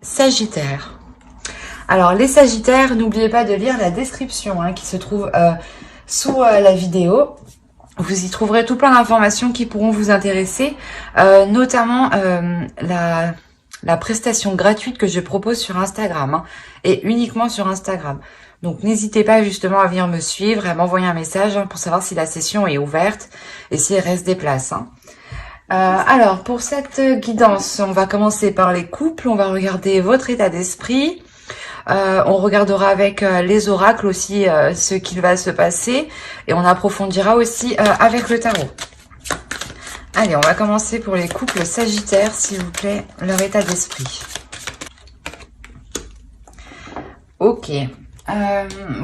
Sagittaire. Alors les Sagittaires, n'oubliez pas de lire la description qui se trouve sous la vidéo. Vous y trouverez tout plein d'informations qui pourront vous intéresser, notamment la prestation gratuite que je propose sur Instagram, et uniquement sur Instagram. Donc n'hésitez pas justement à venir me suivre et à m'envoyer un message pour savoir si la session est ouverte et s'il reste des places. Alors, pour cette guidance, on va commencer par les couples, on va regarder votre état d'esprit, on regardera avec les oracles aussi ce qu'il va se passer, et on approfondira aussi avec le tarot. Allez, on va commencer pour les couples sagittaires, s'il vous plaît, leur état d'esprit. Ok.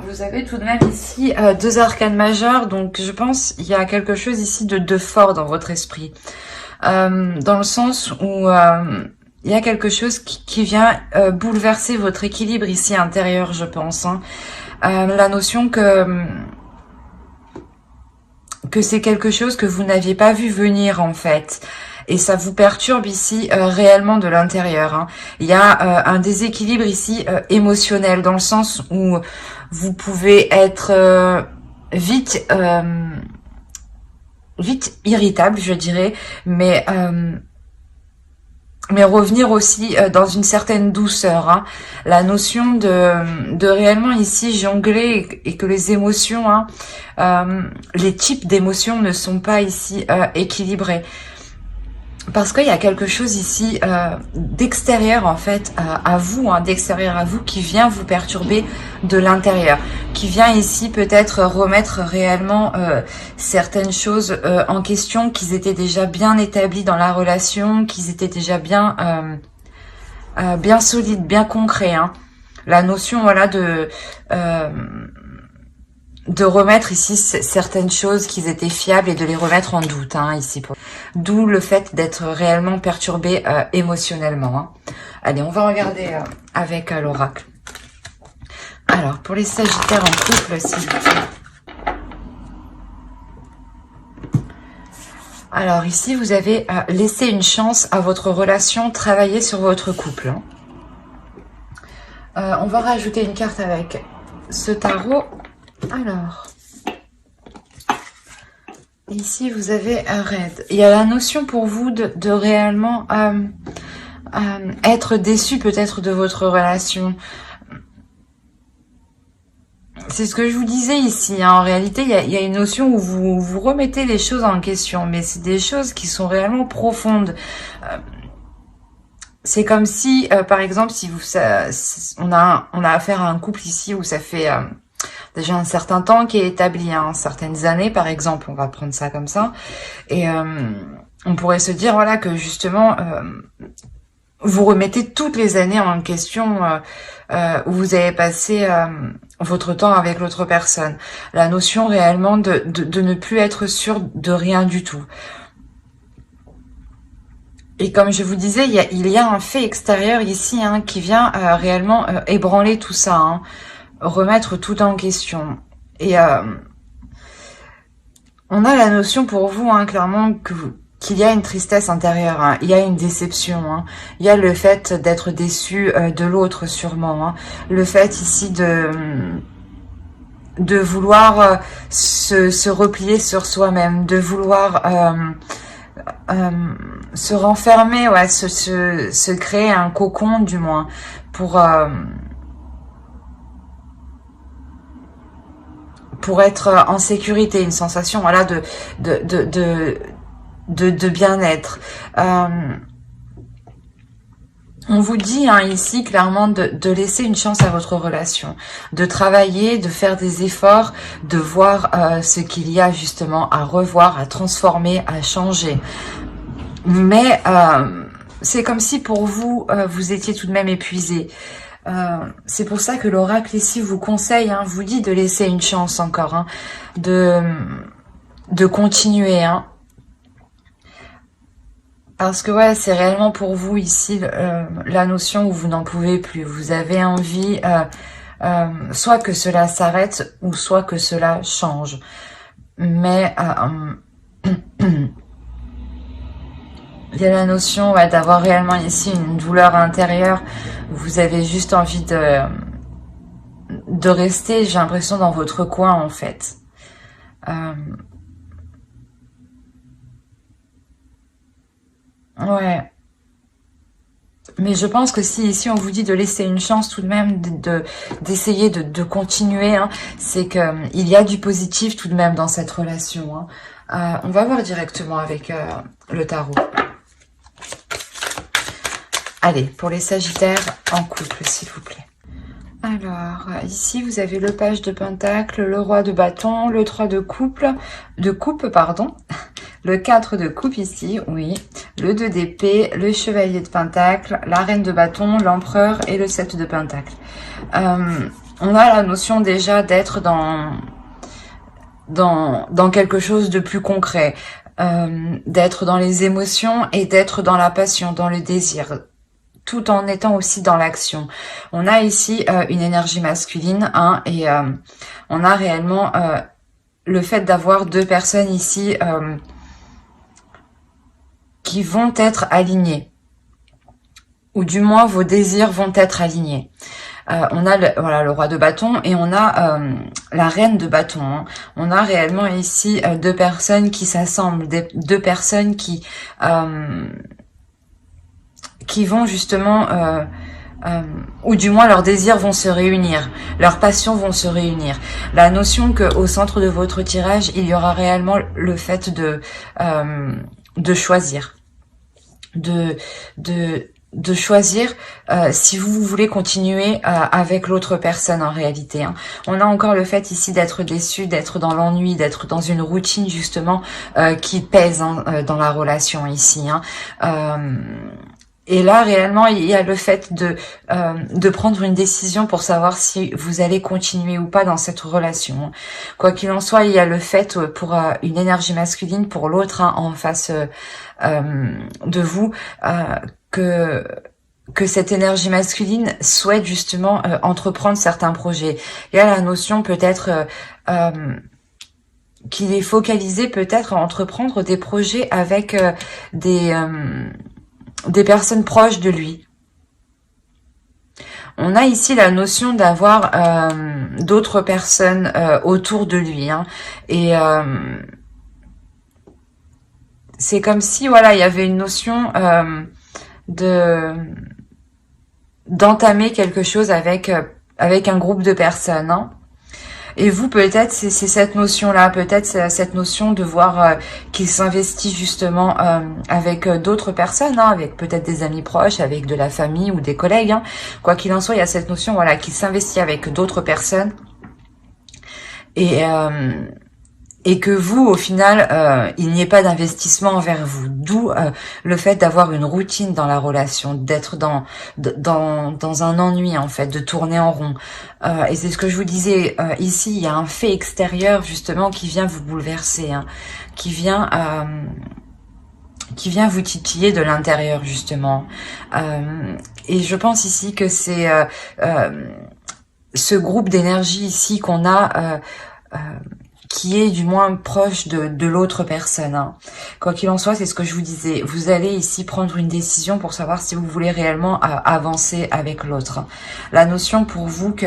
Vous avez tout de même ici deux arcanes majeures, donc je pense qu'il y a quelque chose ici de fort dans votre esprit. Dans le sens où il y a quelque chose qui vient bouleverser votre équilibre ici intérieur, je pense. La notion que c'est quelque chose que vous n'aviez pas vu venir en fait. Et ça vous perturbe ici réellement de l'intérieur. Il y a un déséquilibre ici émotionnel, dans le sens où vous pouvez être vite irritable, je dirais, mais revenir aussi dans une certaine douceur. La notion de réellement ici jongler et que les émotions, les types d'émotions ne sont pas ici équilibrés. Parce qu'il y a quelque chose ici d'extérieur en fait à vous, d'extérieur à vous, qui vient vous perturber de l'intérieur, qui vient ici peut-être remettre réellement certaines choses en question, qu'ils étaient déjà bien établis dans la relation, qu'ils étaient déjà bien bien solides, bien concrets. La notion voilà de remettre ici certaines choses qui étaient fiables et de les remettre en doute ici. D'où le fait d'être réellement perturbé émotionnellement. Allez, on va regarder avec l'oracle. Alors, pour les Sagittaires en couple, s'il vous plaît. Alors, ici, vous avez laissé une chance à votre relation, travailler sur votre couple. On va rajouter une carte avec ce tarot. Alors, ici vous avez un raid. Il y a la notion pour vous de réellement être déçu peut-être de votre relation. C'est ce que je vous disais ici. En réalité, il y a une notion où vous remettez les choses en question, mais c'est des choses qui sont réellement profondes. C'est comme si, par exemple, si on a affaire à un couple ici où ça fait déjà un certain temps qui est établi, certaines années par exemple, on va prendre ça comme ça, et on pourrait se dire voilà que justement vous remettez toutes les années en question où vous avez passé votre temps avec l'autre personne, la notion réellement de ne plus être sûr de rien du tout. Et comme je vous disais, il y a un fait extérieur ici qui vient réellement ébranler tout ça, remettre tout en question. Et on a la notion pour vous, clairement, qu'il y a une tristesse intérieure, il y a une déception, il y a le fait d'être déçu de l'autre sûrement, le fait ici de vouloir se replier sur soi-même, de vouloir se renfermer, se créer un cocon du moins, pour être en sécurité, une sensation voilà de bien-être. On vous dit ici clairement de laisser une chance à votre relation, de travailler, de faire des efforts, de voir ce qu'il y a justement à revoir, à transformer, à changer. Mais c'est comme si pour vous, vous étiez tout de même épuisé. C'est pour ça que l'oracle ici vous conseille, vous dit de laisser une chance encore, de continuer. Parce que ouais, c'est réellement pour vous ici la notion où vous n'en pouvez plus. Vous avez envie soit que cela s'arrête ou soit que cela change. Mais Il y a la notion d'avoir réellement ici une douleur intérieure. Vous avez juste envie de rester, j'ai l'impression, dans votre coin, en fait. Ouais. Mais je pense que si ici on vous dit de laisser une chance tout de même, d'essayer de continuer, hein, c'est que il y a du positif tout de même dans cette relation. Hein. On va voir directement avec le tarot. Allez, pour les Sagittaires en couple, s'il vous plaît. Alors, ici, vous avez le page de pentacle, le roi de bâton, le 3 de coupe, pardon, le 4 de coupe ici, oui, le 2 d'épée, le chevalier de pentacle, la reine de bâton, l'empereur et le 7 de pentacle. On a la notion déjà d'être dans quelque chose de plus concret, d'être dans les émotions et d'être dans la passion, dans le désir, tout en étant aussi dans l'action. On a ici une énergie masculine, hein, et on a réellement le fait d'avoir deux personnes ici qui vont être alignées, ou du moins vos désirs vont être alignés. On a le roi de bâton et on a la reine de bâton. Hein. On a réellement ici deux personnes qui s'assemblent, deux personnes qui vont justement, ou du moins leurs désirs vont se réunir, leurs passions vont se réunir. La notion que au centre de votre tirage, il y aura réellement le fait de choisir, de choisir si vous voulez continuer avec l'autre personne en réalité. Hein. On a encore le fait ici d'être déçu, d'être dans l'ennui, d'être dans une routine justement qui pèse dans la relation ici. Hein. Et là, réellement, il y a le fait de prendre une décision pour savoir si vous allez continuer ou pas dans cette relation. Quoi qu'il en soit, il y a le fait pour une énergie masculine, pour l'autre hein, en face de vous, que cette énergie masculine souhaite justement entreprendre certains projets. Il y a la notion peut-être qu'il est focalisé peut-être à entreprendre des projets avec des personnes proches de lui. On a ici la notion d'avoir d'autres personnes autour de lui. Hein, et c'est comme si, voilà, il y avait une notion d'entamer quelque chose avec un groupe de personnes. Hein. Et vous, peut-être, c'est cette notion-là, peut-être cette notion de voir qu'il s'investit justement avec d'autres personnes, hein, avec peut-être des amis proches, avec de la famille ou des collègues. Hein. Quoi qu'il en soit, il y a cette notion, voilà, qu'il s'investit avec d'autres personnes. Et que vous, au final, il n'y ait pas d'investissement envers vous. D'où le fait d'avoir une routine dans la relation, d'être dans un ennui, en fait, de tourner en rond. Et c'est ce que je vous disais, ici, il y a un fait extérieur, justement, qui vient vous bouleverser, hein, qui vient vous titiller de l'intérieur, justement. Et je pense ici que c'est ce groupe d'énergie ici qu'on a... qui est du moins proche de l'autre personne. Hein. Quoi qu'il en soit, c'est ce que je vous disais. Vous allez ici prendre une décision pour savoir si vous voulez réellement avancer avec l'autre. La notion pour vous que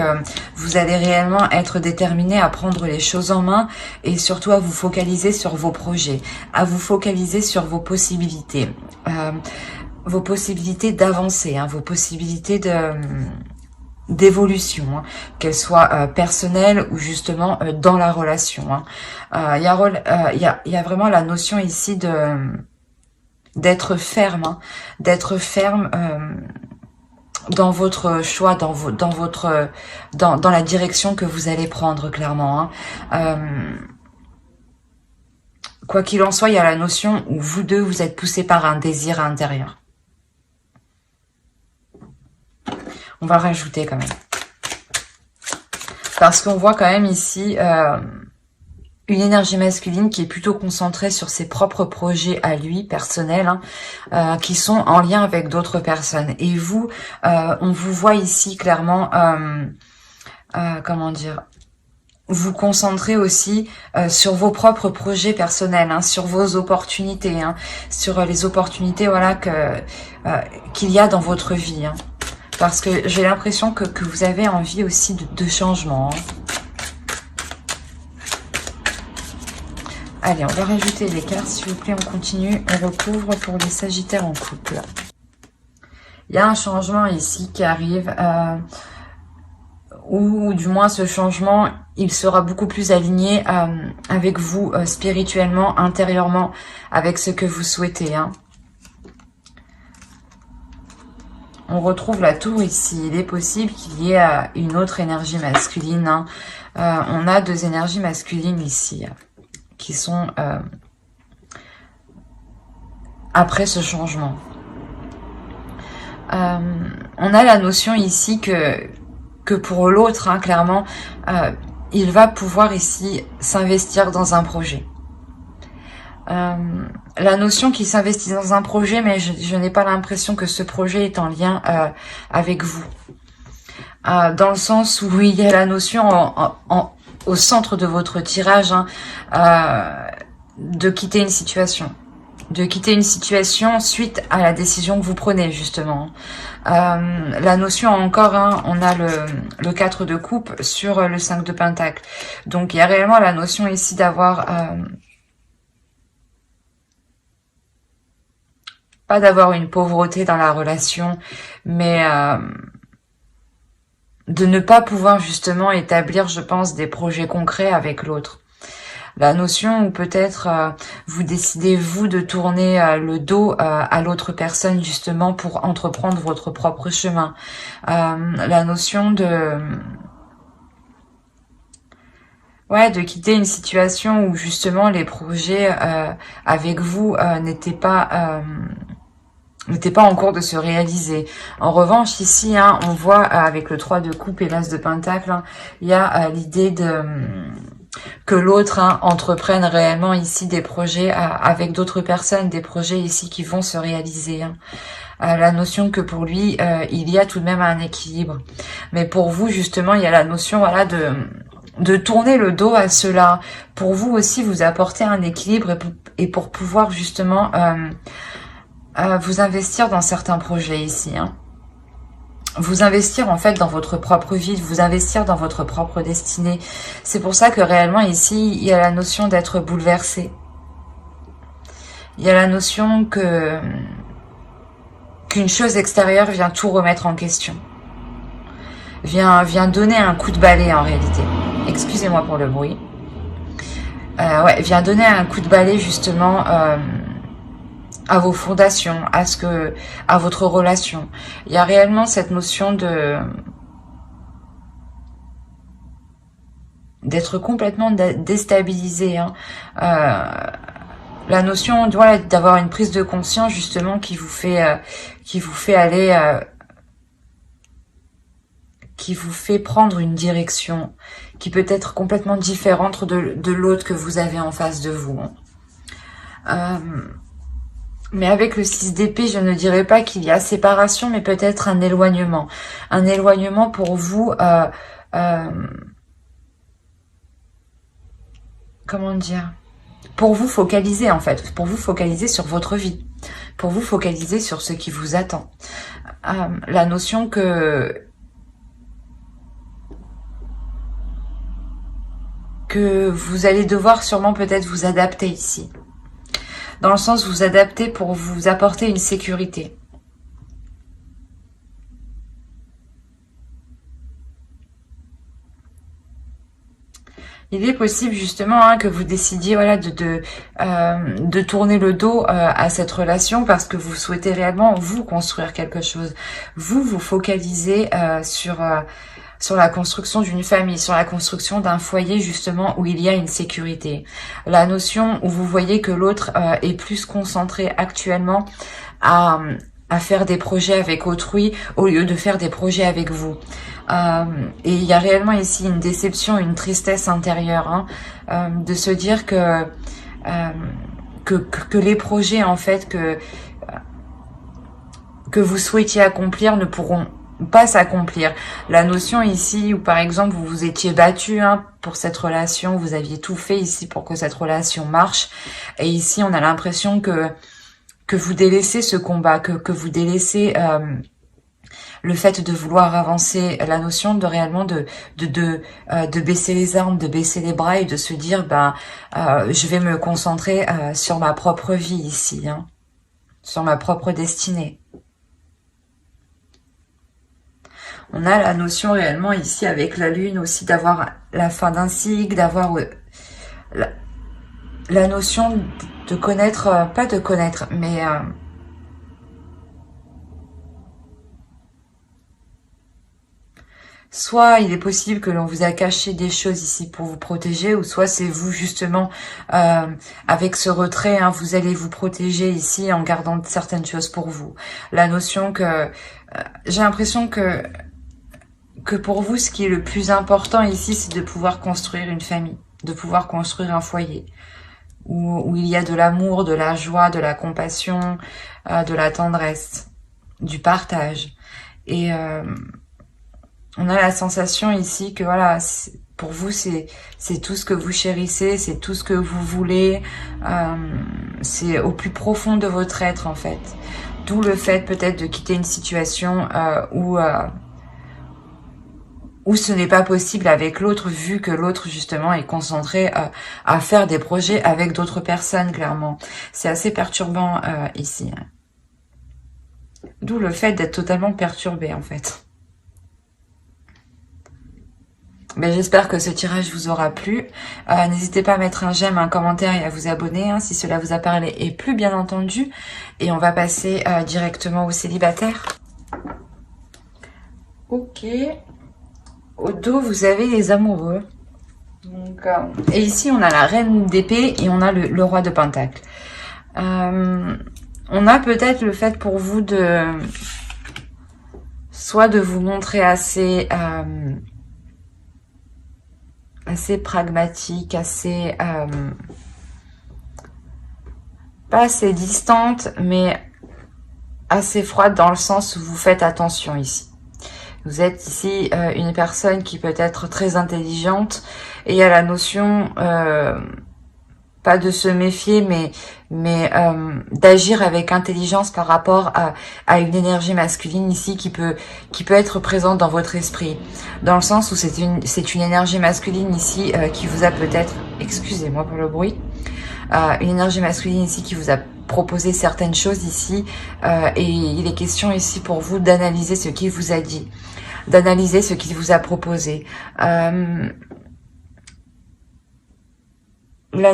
vous allez réellement être déterminé à prendre les choses en main et surtout à vous focaliser sur vos projets, à vous focaliser sur vos possibilités d'avancer, hein, vos possibilités d'évolution, hein, qu'elle soit personnelle ou justement dans la relation. Hein. Il y a vraiment la notion ici d'être ferme, hein, d'être ferme dans votre choix, dans la direction que vous allez prendre clairement. Hein. Quoi qu'il en soit, il y a la notion où vous deux vous êtes poussés par un désir intérieur. On va rajouter quand même. Parce qu'on voit quand même ici une énergie masculine qui est plutôt concentrée sur ses propres projets à lui, personnels, hein, qui sont en lien avec d'autres personnes. Et vous, on vous voit ici clairement, comment dire, vous concentrer aussi sur vos propres projets personnels, hein, sur vos opportunités, hein, sur les opportunités voilà qu'il y a dans votre vie. Hein. Parce que j'ai l'impression que vous avez envie aussi de changement. Hein. Allez, on va rajouter les cartes, s'il vous plaît, on continue, on recouvre pour les Sagittaires en couple. Il y a un changement ici qui arrive, ou du moins ce changement, il sera beaucoup plus aligné avec vous, spirituellement, intérieurement, avec ce que vous souhaitez. Hein. On retrouve la tour ici. Il est possible qu'il y ait une autre énergie masculine. Hein. On a deux énergies masculines ici, qui sont après ce changement. On a la notion ici que pour l'autre, hein, clairement, il va pouvoir ici s'investir dans un projet. La notion qu'il s'investit dans un projet, mais je n'ai pas l'impression que ce projet est en lien avec vous. Dans le sens où il y a la notion au centre de votre tirage, hein, de quitter une situation. De quitter une situation suite à la décision que vous prenez, justement. La notion encore, hein, on a le 4 de coupe sur le 5 de pentacle. Donc, il y a réellement la notion ici d'avoir... pas d'avoir une pauvreté dans la relation, mais de ne pas pouvoir justement établir, je pense, des projets concrets avec l'autre. La notion où peut-être vous décidez, vous, de tourner le dos à l'autre personne, justement, pour entreprendre votre propre chemin. La notion de quitter une situation où, justement, les projets avec vous n'étaient pas en cours de se réaliser. En revanche, ici, hein, on voit avec le 3 de coupe et l'as de pentacle, hein, il y a l'idée que l'autre, hein, entreprenne réellement ici des projets avec d'autres personnes, des projets ici qui vont se réaliser. Hein. La notion que pour lui, il y a tout de même un équilibre. Mais pour vous, justement, il y a la notion voilà, de tourner le dos à cela. Pour vous aussi, vous apporter un équilibre et pour pouvoir justement vous investir dans certains projets ici. Hein. Vous investir en fait dans votre propre vie, vous investir dans votre propre destinée. C'est pour ça que réellement ici, il y a la notion d'être bouleversé. Il y a la notion qu'une chose extérieure vient tout remettre en question. Vient donner un coup de balai en réalité. Excusez-moi pour le bruit. Vient donner un coup de balai justement à vos fondations, à votre relation. Il y a réellement cette notion d'être complètement déstabilisé. Hein. La notion d'avoir une prise de conscience justement qui vous fait aller, qui vous fait prendre une direction qui peut être complètement différente de l'autre que vous avez en face de vous. Hein. Mais avec le 6 d'épée, je ne dirais pas qu'il y a séparation, mais peut-être un éloignement. Un éloignement pour vous, comment dire, pour vous focaliser en fait, pour vous focaliser sur votre vie, pour vous focaliser sur ce qui vous attend. La notion que vous allez devoir sûrement peut-être vous adapter ici. Dans le sens vous adapter pour vous apporter une sécurité. Il est possible justement hein, que vous décidiez de tourner le dos à cette relation parce que vous souhaitez réellement vous construire quelque chose. Vous focalisez sur la construction d'une famille, sur la construction d'un foyer justement où il y a une sécurité. La notion où vous voyez que l'autre est plus concentré actuellement à faire des projets avec autrui au lieu de faire des projets avec vous. Et il y a réellement ici une déception, une tristesse intérieure, hein, de se dire que les projets en fait que vous souhaitiez accomplir ne pourront pas s'accomplir. La notion ici où par exemple vous vous étiez battu pour cette relation, vous aviez tout fait ici pour que cette relation marche, et ici on a l'impression que vous délaissez ce combat, que vous délaissez le fait de vouloir avancer, la notion de réellement de baisser les armes, de baisser les bras et de se dire je vais me concentrer sur ma propre vie ici, sur ma propre destinée. On a la notion réellement ici avec la lune aussi d'avoir la fin d'un cycle, d'avoir la notion de connaître, pas de connaître, mais soit il est possible que l'on vous a caché des choses ici pour vous protéger, ou soit c'est vous justement, avec ce retrait, vous allez vous protéger ici en gardant certaines choses pour vous. La notion que j'ai l'impression que pour vous, ce qui est le plus important ici, c'est de pouvoir construire une famille, de pouvoir construire un foyer, où il y a de l'amour, de la joie, de la compassion, de la tendresse, du partage. Et on a la sensation ici que voilà, pour vous, c'est tout ce que vous chérissez, c'est tout ce que vous voulez, c'est au plus profond de votre être en fait. D'où le fait peut-être de quitter une situation où ce n'est pas possible avec l'autre, vu que l'autre justement est concentré à faire des projets avec d'autres personnes, clairement. C'est assez perturbant ici. D'où le fait d'être totalement perturbé en fait. Mais j'espère que ce tirage vous aura plu. N'hésitez pas à mettre un j'aime, un commentaire et à vous abonner si cela vous a parlé et plu, bien entendu. Et on va passer directement aux célibataires. Ok. Au dos, vous avez les amoureux. Donc, et ici, on a la reine d'épée et on a le roi de pentacle. On a peut-être le fait pour vous soit de vous montrer assez pragmatique, assez pas assez distante, mais assez froide dans le sens où vous faites attention ici. Vous êtes ici une personne qui peut être très intelligente et il y a la notion, pas de se méfier, mais d'agir avec intelligence par rapport à une énergie masculine ici qui peut être présente dans votre esprit. Dans le sens où c'est une énergie masculine ici qui vous a peut-être, excusez-moi pour le bruit, une énergie masculine ici qui vous a proposé certaines choses ici et il est question ici pour vous d'analyser ce qu'il vous a dit, d'analyser ce qu'il vous a proposé. La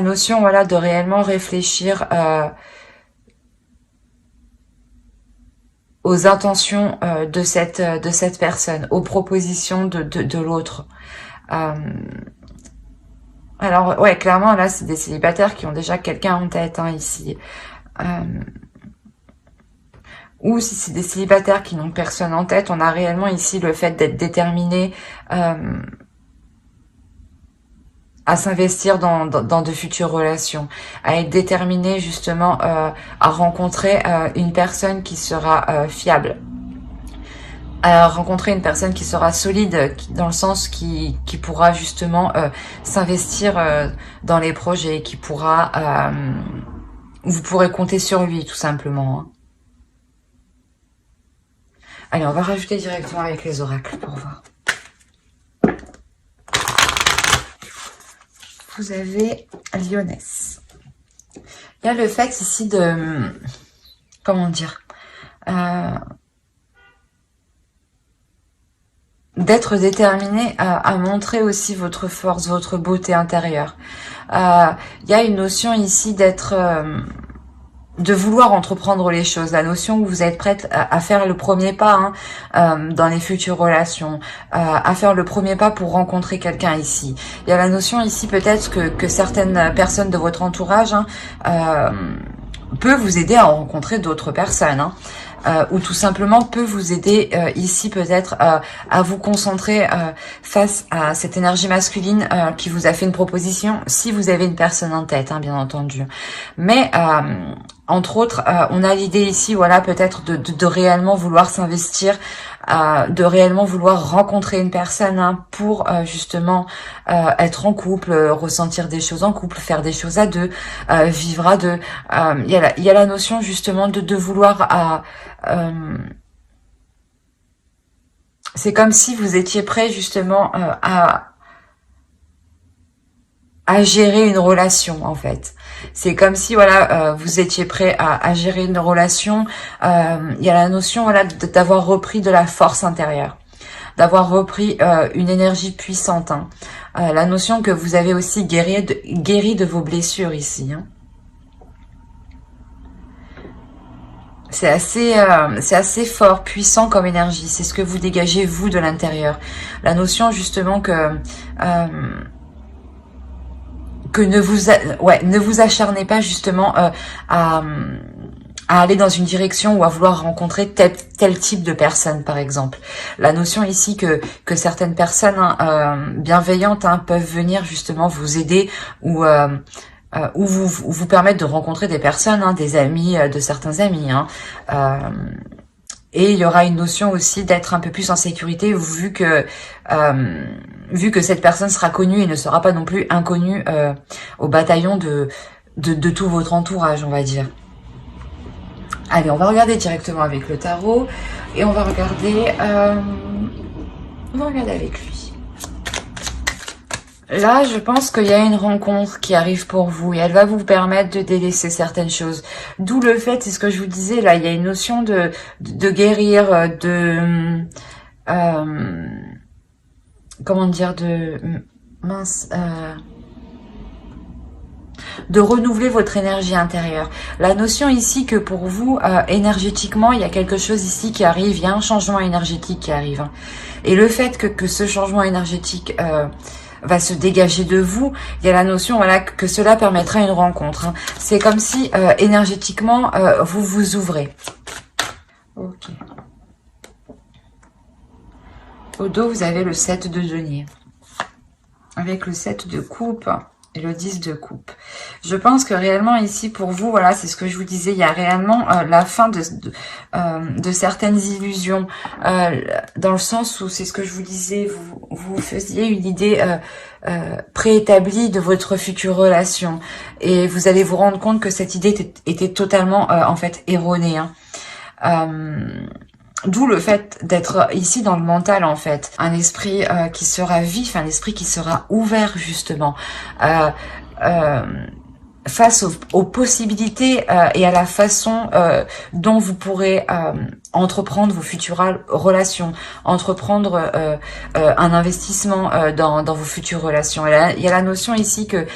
notion voilà de réellement réfléchir aux intentions de cette personne, aux propositions de l'autre. Alors ouais, clairement là c'est des célibataires qui ont déjà quelqu'un en tête ici. Ou si c'est des célibataires qui n'ont personne en tête, on a réellement ici le fait d'être déterminé à s'investir dans de futures relations, à être déterminé justement à rencontrer une personne qui sera fiable, à rencontrer une personne qui sera solide, dans le sens qui pourra justement s'investir dans les projets, qui pourra... vous pourrez compter sur lui tout simplement. Allez, on va rajouter directement avec les oracles pour voir. Vous avez Lyonesse. Il y a le fait ici de... Comment dire d'être déterminé à montrer aussi votre force, votre beauté intérieure. Il y a une notion ici d'être... de vouloir entreprendre les choses, la notion où vous êtes prête à faire le premier pas dans les futures relations, à faire le premier pas pour rencontrer quelqu'un ici. Il y a la notion ici peut-être que certaines personnes de votre entourage peut vous aider à rencontrer d'autres personnes. Ou tout simplement peut vous aider ici peut-être à vous concentrer face à cette énergie masculine qui vous a fait une proposition, si vous avez une personne en tête, bien entendu. Mais entre autres, on a l'idée ici, voilà, peut-être de réellement vouloir s'investir de réellement vouloir rencontrer une personne hein, pour justement être en couple, ressentir des choses en couple, faire des choses à deux, vivre à deux. Il y a la notion justement de vouloir c'est comme si vous étiez prêt justement à gérer une relation en fait. C'est comme si voilà vous étiez prêt à gérer une relation. Il y a la notion voilà d'avoir repris de la force intérieure, d'avoir repris une énergie puissante. Hein. La notion que vous avez aussi guéri de vos blessures ici. Hein. C'est assez fort, puissant comme énergie. C'est ce que vous dégagez vous de l'intérieur. La notion justement que ne vous acharnez pas justement à aller dans une direction ou à vouloir rencontrer tel type de personne par exemple. La notion ici que certaines personnes hein, bienveillantes hein, peuvent venir justement vous aider ou vous permettre de rencontrer des personnes, hein, des amis, de certains amis. Hein. Et il y aura une notion aussi d'être un peu plus en sécurité vu que cette personne sera connue et ne sera pas non plus inconnue au bataillon de tout votre entourage, on va dire. Allez, on va regarder directement avec le tarot et on va regarder avec lui. Là, je pense qu'il y a une rencontre qui arrive pour vous et elle va vous permettre de délaisser certaines choses. D'où le fait, c'est ce que je vous disais, là, il y a une notion de guérir, comment dire, de renouveler votre énergie intérieure. La notion ici que pour vous, énergétiquement, il y a quelque chose ici qui arrive, il y a un changement énergétique qui arrive. Hein. Et le fait que ce changement énergétique va se dégager de vous, il y a la notion voilà que cela permettra une rencontre. Hein. C'est comme si énergétiquement vous vous ouvrez. Ok. Au dos, vous avez le 7 de denier. Avec le 7 de coupe et le 10 de coupe. Je pense que réellement ici pour vous, voilà, c'est ce que je vous disais, il y a réellement la fin de certaines illusions, dans le sens où c'est ce que je vous disais, vous faisiez une idée préétablie de votre future relation et vous allez vous rendre compte que cette idée était totalement en fait erronée. Hein. D'où le fait d'être ici dans le mental en fait, un esprit qui sera vif, un esprit qui sera ouvert justement face aux possibilités et à la façon dont vous pourrez entreprendre vos futures relations, entreprendre un investissement dans vos futures relations. Et il y a la notion ici que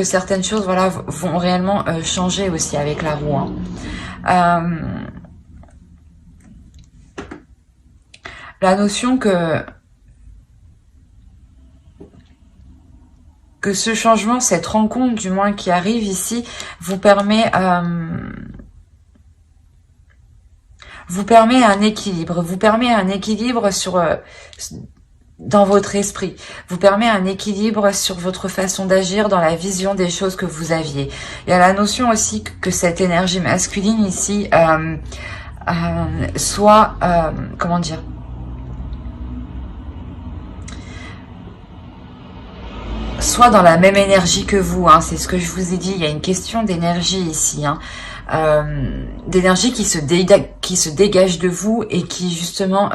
certaines choses voilà vont réellement changer aussi avec la roue. Hein. La notion que ce changement, cette rencontre du moins qui arrive ici, vous permet un équilibre, dans votre esprit, vous permet un équilibre sur votre façon d'agir dans la vision des choses que vous aviez. Il y a la notion aussi que cette énergie masculine ici soit, comment dire, soit dans la même énergie que vous, hein, c'est ce que je vous ai dit, il y a une question d'énergie ici, hein, d'énergie qui se dégage de vous et qui justement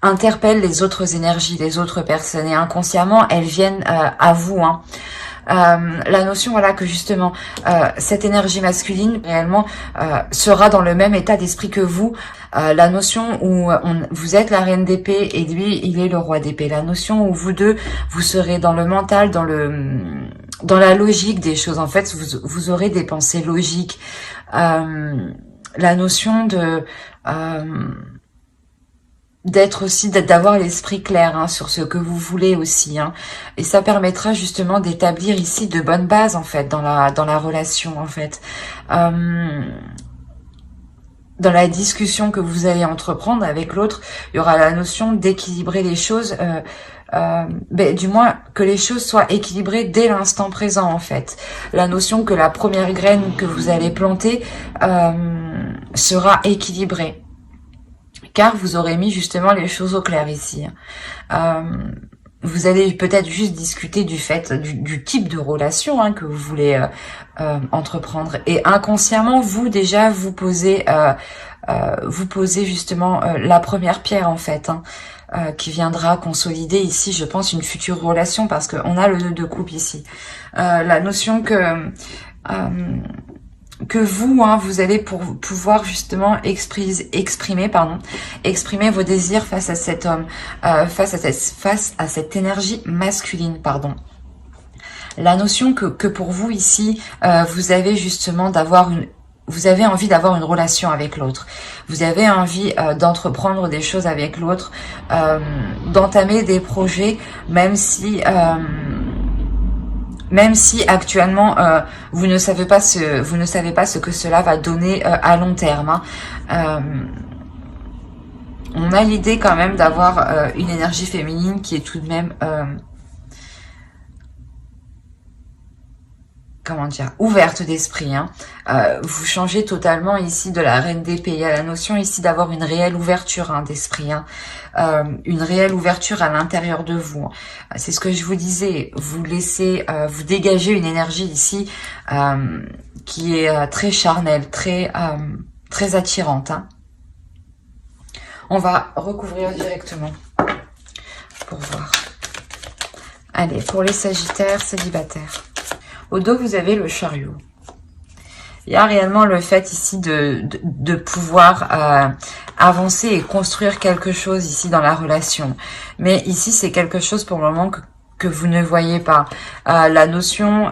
interpelle les autres énergies, les autres personnes, et inconsciemment elles viennent à vous. Hein. La notion voilà que justement cette énergie masculine réellement sera dans le même état d'esprit que vous, la notion où vous êtes la reine d'épée et lui il est le roi d'épée, la notion où vous deux vous serez dans le mental, dans la logique des choses, en fait vous aurez des pensées logiques, la notion de d'être aussi, d'avoir l'esprit clair hein, sur ce que vous voulez aussi. Hein. Et ça permettra justement d'établir ici de bonnes bases en fait dans la relation en fait. Dans la discussion que vous allez entreprendre avec l'autre, il y aura la notion d'équilibrer les choses, du moins que les choses soient équilibrées dès l'instant présent en fait. La notion que la première graine que vous allez planter sera équilibrée. car vous aurez mis justement les choses au clair ici. Vous allez peut-être juste discuter du fait, du type de relation hein, que vous voulez entreprendre. Et inconsciemment, vous déjà, vous posez justement la première pierre en fait, hein, qui viendra consolider ici, je pense, une future relation, parce qu'on a le 2 de coupe ici. La notion que vous, hein, vous allez pouvoir justement exprimer vos désirs face à cet homme, face à cette énergie masculine, pardon. La notion que pour vous ici, vous avez justement vous avez envie d'avoir une relation avec l'autre. Vous avez envie d'entreprendre des choses avec l'autre, d'entamer des projets, même si actuellement vous ne savez pas ce que cela va donner à long terme. Hein. On a l'idée quand même d'avoir une énergie féminine qui est tout de même comment dire, ouverte d'esprit. Hein. Vous changez totalement ici de la reine d'épée. Il y a la notion ici d'avoir une réelle ouverture hein, d'esprit, hein. Une réelle ouverture à l'intérieur de vous. C'est ce que je vous disais. Vous laissez, vous dégagez une énergie ici qui est très charnelle, très attirante. Hein. On va recouvrir directement pour voir. Allez, pour les Sagittaires célibataires. Au dos, vous avez le chariot. Il y a réellement le fait ici de pouvoir avancer et construire quelque chose ici dans la relation. Mais ici, c'est quelque chose pour le moment que vous ne voyez pas. La notion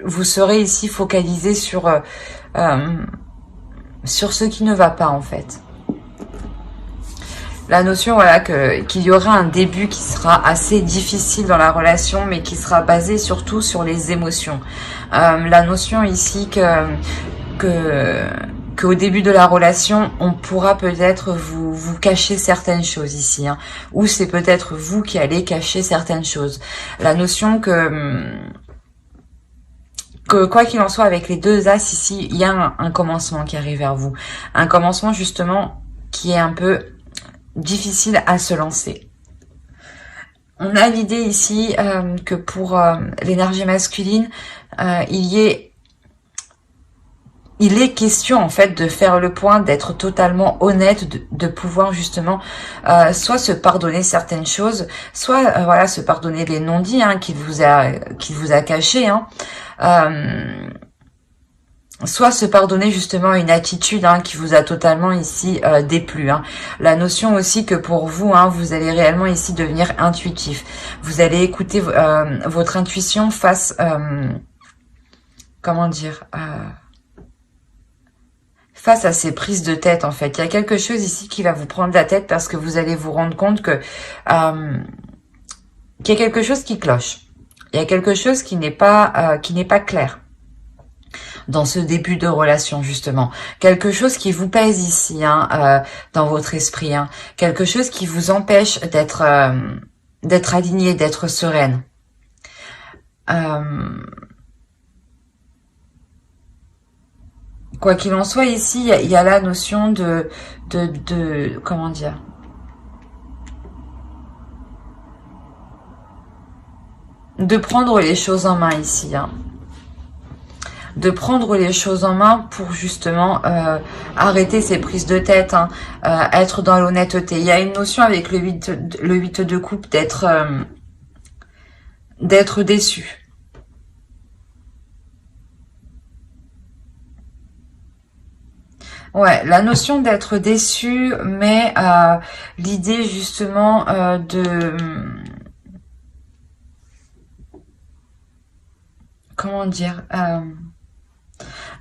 vous serez ici focalisé sur ce qui ne va pas en fait. La notion, voilà, qu'il y aura un début qui sera assez difficile dans la relation, mais qui sera basé surtout sur les émotions. La notion ici qu'au début de la relation, on pourra peut-être vous cacher certaines choses ici, hein, ou c'est peut-être vous qui allez cacher certaines choses. La notion que quoi qu'il en soit, avec les 2 As ici, il y a un commencement qui arrive vers vous. Un commencement justement qui est un peu difficile à se lancer. On a l'idée ici que pour l'énergie masculine, il est question en fait de faire le point, d'être totalement honnête, de pouvoir justement soit se pardonner certaines choses, soit voilà, se pardonner les non-dits hein, qu'il vous a cachés, hein. Soit se pardonner justement une attitude hein, qui vous a totalement ici déplu. Hein. La notion aussi que pour vous, hein, vous allez réellement ici devenir intuitif. Vous allez écouter votre intuition face, comment dire, face à ces prises de tête en fait. Il y a quelque chose ici qui va vous prendre la tête parce que vous allez vous rendre compte que qu'il y a quelque chose qui cloche. Il y a quelque chose qui n'est pas clair dans ce début de relation justement, quelque chose qui vous pèse ici hein, dans votre esprit, hein. Quelque chose qui vous empêche d'être aligné, d'être sereine. Quoi qu'il en soit ici, il y a la notion de comment dire, de prendre les choses en main ici, hein. De prendre les choses en main pour justement arrêter ces prises de tête, hein, être dans l'honnêteté. Il y a une notion avec le 8 de coupe d'être déçu. Ouais, la notion d'être déçu, mais l'idée justement comment dire,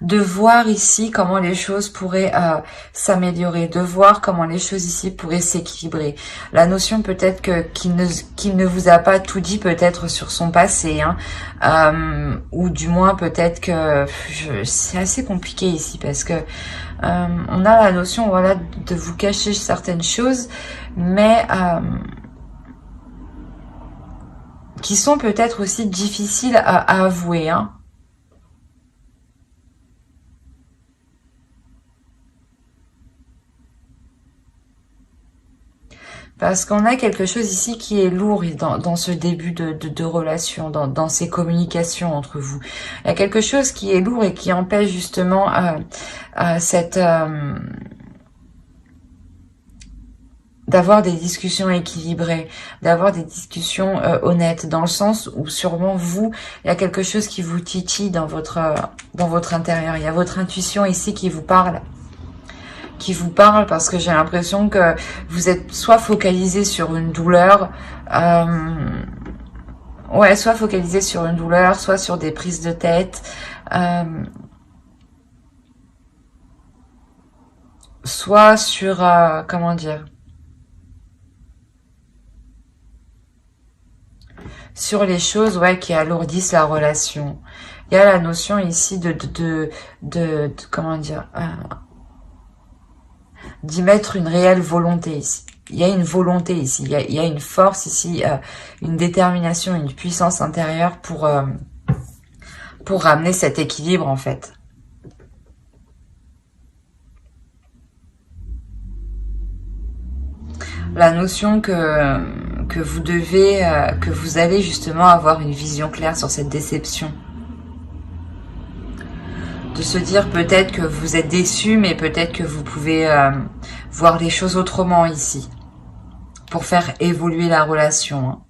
de voir ici comment les choses pourraient s'améliorer, de voir comment les choses ici pourraient s'équilibrer. La notion peut-être qu'il ne vous a pas tout dit peut-être sur son passé, hein, ou du moins peut-être que c'est assez compliqué ici parce que on a la notion voilà de vous cacher certaines choses, mais qui sont peut-être aussi difficiles à avouer, hein. Parce qu'on a quelque chose ici qui est lourd dans ce début de relation, dans ces communications entre vous. Il y a quelque chose qui est lourd et qui empêche justement d'avoir des discussions équilibrées, d'avoir des discussions honnêtes, dans le sens où sûrement vous, il y a quelque chose qui vous titille dans votre intérieur. Il y a votre intuition ici qui vous parle. Parce que j'ai l'impression que vous êtes soit focalisé sur une douleur, soit focalisé sur une douleur, soit sur des prises de tête, soit sur, comment dire, sur les choses, qui alourdissent la relation. Il y a la notion ici de comment dire, d'y mettre une réelle volonté ici. Il y a une volonté ici, il y a une force ici, une détermination, une puissance intérieure pour ramener cet équilibre en fait. La notion que vous devez, que vous allez justement avoir une vision claire sur cette déception. De se dire peut-être que vous êtes déçu, mais peut-être que vous pouvez voir les choses autrement ici, pour faire évoluer la relation.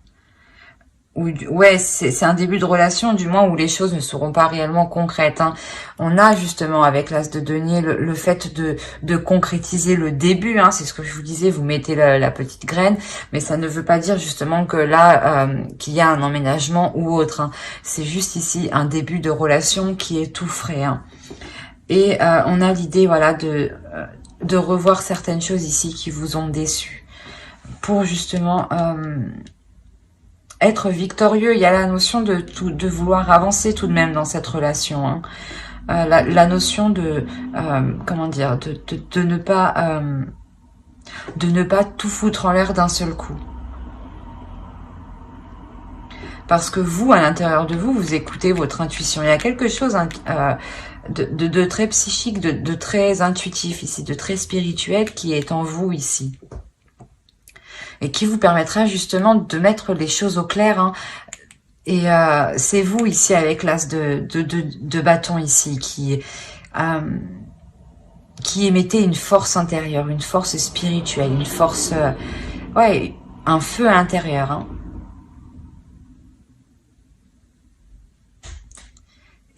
C'est un début de relation, du moins où les choses ne seront pas réellement concrètes. On a justement avec l'As de denier le fait de concrétiser le début. C'est ce que je vous disais, vous mettez la petite graine, mais ça ne veut pas dire justement que là qu'il y a un emménagement ou autre. C'est juste ici un début de relation qui est tout frais. Et on a l'idée, voilà, de revoir certaines choses ici qui vous ont déçu, pour justement être victorieux. Il y a la notion de vouloir avancer tout de même dans cette relation. La notion de comment dire, de ne pas tout foutre en l'air d'un seul coup. Parce que vous, à l'intérieur de vous, vous écoutez votre intuition. Il y a quelque chose de très psychique, de très intuitif ici, de très spirituel qui est en vous ici. Et qui vous permettra justement de mettre les choses au clair. Et c'est vous ici avec l'As de bâton ici qui émettez une force intérieure, une force spirituelle, une force, un feu intérieur.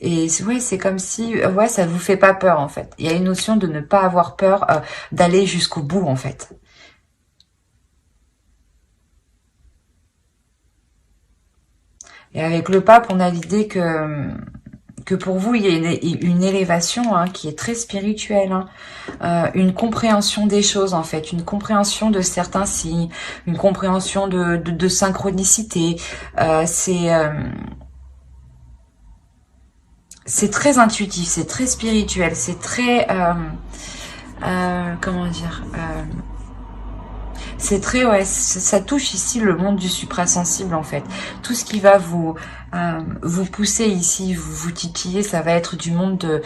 Et c'est comme si, ça vous fait pas peur en fait. Il y a une notion de ne pas avoir peur d'aller jusqu'au bout en fait. Et avec le pape, on a l'idée que pour vous, il y a une élévation qui est très spirituelle. Une compréhension des choses, en fait. Une compréhension de certains signes. Une compréhension de synchronicité. C'est très intuitif, c'est très spirituel, c'est très... comment dire c'est très, ça touche ici le monde du suprasensible en fait. Tout ce qui va vous pousser ici, vous titiller, ça va être du monde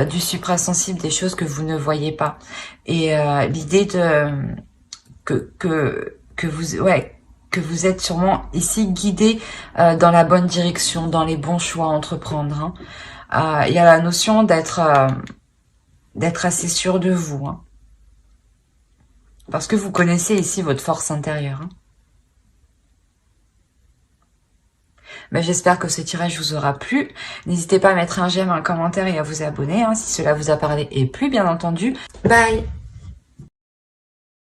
du suprasensible, des choses que vous ne voyez pas. Et l'idée que vous êtes sûrement ici guidé dans la bonne direction, dans les bons choix à entreprendre. Il y a la notion d'être assez sûr de vous. Parce que vous connaissez ici votre force intérieure. Mais j'espère que ce tirage vous aura plu. N'hésitez pas à mettre un j'aime, un commentaire et à vous abonner si cela vous a parlé et plu, bien entendu. Bye!